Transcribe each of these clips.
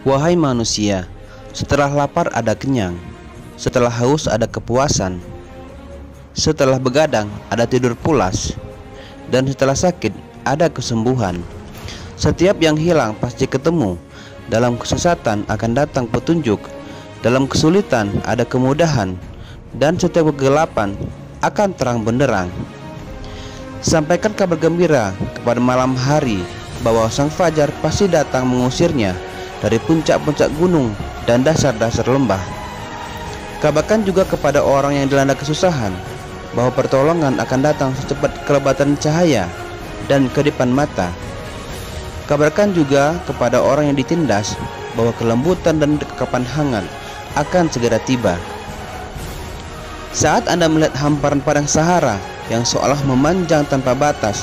Wahai manusia, setelah lapar ada kenyang, setelah haus ada kepuasan, setelah begadang ada tidur pulas, dan setelah sakit ada kesembuhan. Setiap yang hilang pasti ketemu. Dalam kesesatan akan datang petunjuk, dalam kesulitan ada kemudahan, dan setiap kegelapan akan terang benderang. Sampaikan kabar gembira kepada malam hari bahwa sang fajar pasti datang mengusirnya dari puncak-puncak gunung dan dasar-dasar lembah. Kabarkan juga kepada orang yang dilanda kesusahan bahwa pertolongan akan datang secepat kelebatan cahaya dan kedipan mata. Kabarkan juga kepada orang yang ditindas bahwa kelembutan dan kekapan hangat akan segera tiba. Saat Anda melihat hamparan padang Sahara yang seolah memanjang tanpa batas,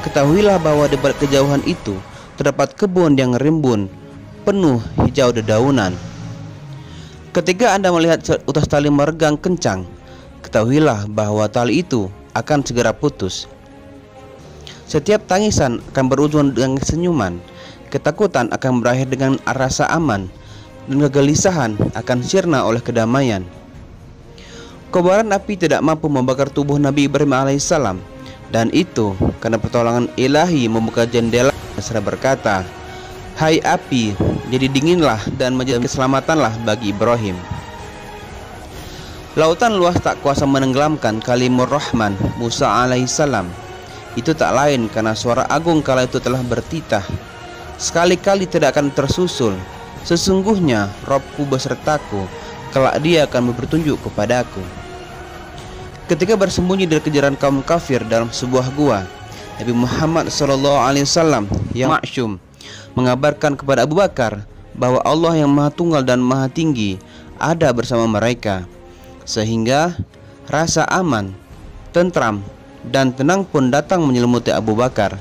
ketahuilah bahwa di balik kejauhan itu terdapat kebun yang rimbun, penuh hijau dedaunan. Ketika Anda melihat utas tali meregang kencang, ketahuilah bahwa tali itu akan segera putus. Setiap tangisan akan berujung dengan senyuman, ketakutan akan berakhir dengan rasa aman, dan kegelisahan akan sirna oleh kedamaian. Kobaran api tidak mampu membakar tubuh Nabi Ibrahim alaihissalam, dan itu karena pertolongan ilahi membuka jendela serta berkata, "Hai api, jadi dinginlah dan menjadi keselamatanlah bagi Ibrahim." Lautan luas tak kuasa menenggelamkan kalimur Rahman Musa alaihissalam. Itu tak lain karena suara agung kala itu telah bertitah, "Sekali-kali tidak akan tersusul. Sesungguhnya Robku besertaku, kelak dia akan bertunjuk kepadaku." Ketika bersembunyi dari kejaran kaum kafir dalam sebuah gua, Nabi Muhammad SAW yang maksum mengabarkan kepada Abu Bakar bahwa Allah yang Maha Tunggal dan Maha Tinggi ada bersama mereka, sehingga rasa aman, tentram, dan tenang pun datang menyelimuti Abu Bakar.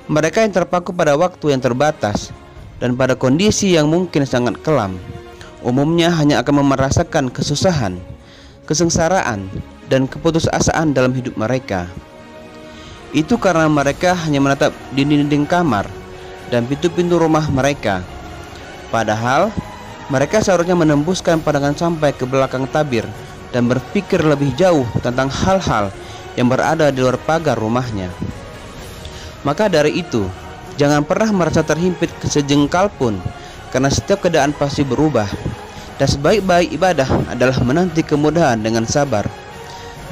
Mereka yang terpaku pada waktu yang terbatas dan pada kondisi yang mungkin sangat kelam, umumnya hanya akan merasakan kesusahan, kesengsaraan, dan keputusasaan dalam hidup mereka. Itu karena mereka hanya menatap dinding-dinding kamar dan pintu-pintu rumah mereka, padahal mereka seharusnya menembuskan pandangan sampai ke belakang tabir dan berpikir lebih jauh tentang hal-hal yang berada di luar pagar rumahnya. Maka dari itu, jangan pernah merasa terhimpit sejengkal pun, karena setiap keadaan pasti berubah, dan sebaik-baik ibadah adalah menanti kemudahan dengan sabar.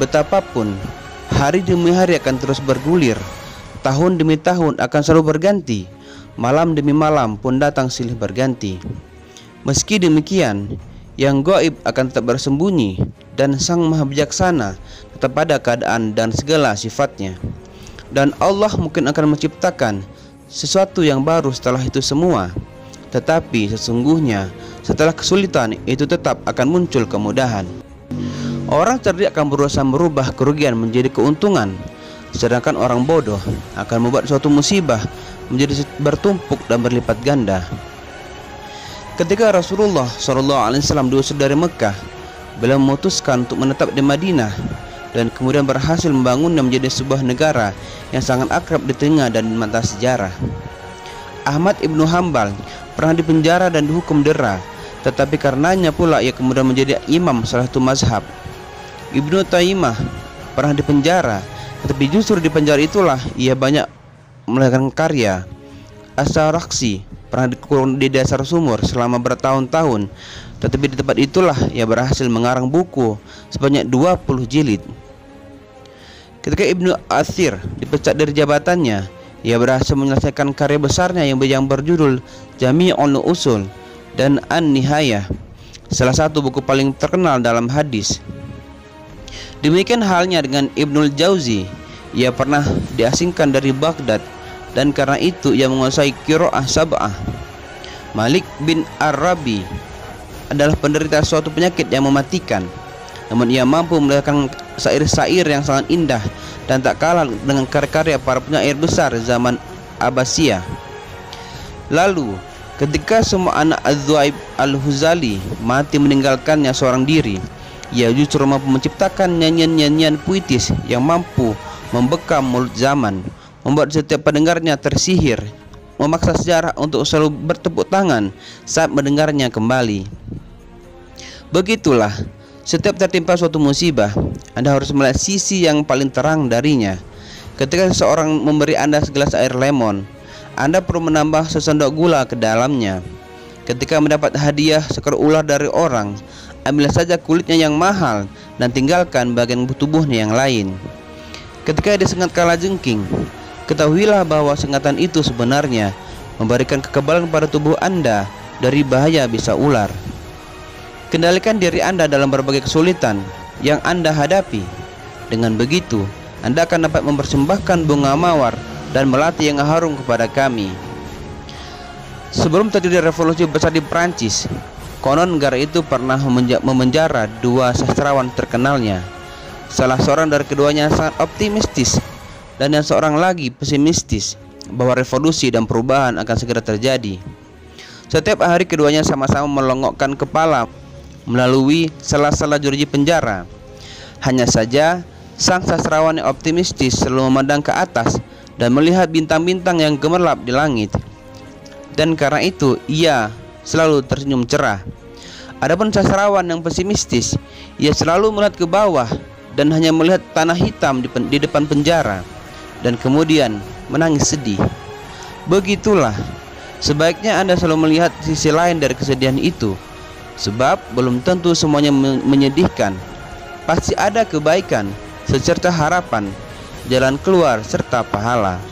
Betapapun, hari demi hari akan terus bergulir, tahun demi tahun akan selalu berganti, malam demi malam pun datang silih berganti. Meski demikian, yang gaib akan tetap bersembunyi, dan Sang Maha Bijaksana tetap pada keadaan dan segala sifatnya. Dan Allah mungkin akan menciptakan sesuatu yang baru setelah itu semua, tetapi sesungguhnya setelah kesulitan itu tetap akan muncul kemudahan. Orang cerdik akan berusaha merubah kerugian menjadi keuntungan, sedangkan orang bodoh akan membuat suatu musibah menjadi bertumpuk dan berlipat ganda. Ketika Rasulullah SAW diusir dari Mekah, beliau memutuskan untuk menetap di Madinah dan kemudian berhasil membangunnya menjadi sebuah negara yang sangat akrab di telinga dan di mata sejarah. Ahmad ibnu Hambal pernah dipenjara dan dihukum dera, tetapi karenanya pula ia kemudian menjadi imam salah satu mazhab. Ibnu Taimah pernah dipenjara, tetapi justru di penjara itulah ia banyak melahirkan karya. As-Sarakhsi pernah dikurung di dasar sumur selama bertahun-tahun, tetapi di tempat itulah ia berhasil mengarang buku sebanyak 20 jilid. Ketika Ibnu Athir dipecat dari jabatannya, ia berhasil menyelesaikan karya besarnya yang berjudul Jami'ul Usul dan An-Nihayah, salah satu buku paling terkenal dalam hadis. Demikian halnya dengan Ibnul Jauzi, ia pernah diasingkan dari Baghdad dan karena itu ia menguasai qiraah sab'ah. Malik bin Arabi adalah penderita suatu penyakit yang mematikan, namun ia mampu melahirkan syair-syair yang sangat indah dan tak kalah dengan karya-karya para penyair besar zaman Abbasiyah. Lalu ketika semua anak Az-Zuaib Al-Huzali mati meninggalkannya seorang diri, ia justru mampu menciptakan nyanyian-nyanyian puitis yang mampu membekam mulut zaman, membuat setiap pendengarnya tersihir memaksa sejarah untuk selalu bertepuk tangan saat mendengarnya kembali. Begitulah, setiap tertimpa suatu musibah, Anda harus melihat sisi yang paling terang darinya. Ketika seseorang memberi Anda segelas air lemon, Anda perlu menambah sesendok gula ke dalamnya. Ketika mendapat hadiah seekor ular dari orang, ambil saja kulitnya yang mahal dan tinggalkan bagian tubuhnya yang lain. Ketika disengat kalajengking, ketahuilah bahwa sengatan itu sebenarnya memberikan kekebalan pada tubuh Anda dari bahaya bisa ular. Kendalikan diri Anda dalam berbagai kesulitan yang Anda hadapi. Dengan begitu, Anda akan dapat mempersembahkan bunga mawar dan melati yang harum kepada kami. Sebelum terjadi revolusi besar di Prancis, konon negara itu pernah memenjara dua sastrawan terkenalnya. Salah seorang dari keduanya sangat optimistis dan yang seorang lagi pesimistis bahwa revolusi dan perubahan akan segera terjadi. Setiap hari keduanya sama-sama melongokkan kepala melalui sela-sela jeruji penjara. Hanya saja sang sastrawan yang optimistis selalu memandang ke atas dan melihat bintang-bintang yang gemerlap di langit, dan karena itu ia selalu tersenyum cerah. Adapun sastrawan yang pesimistis, ia selalu melihat ke bawah dan hanya melihat tanah hitam di depan penjara, dan kemudian menangis sedih. Begitulah, sebaiknya Anda selalu melihat sisi lain dari kesedihan itu, sebab belum tentu semuanya menyedihkan. Pasti ada kebaikan, serta harapan, jalan keluar, serta pahala.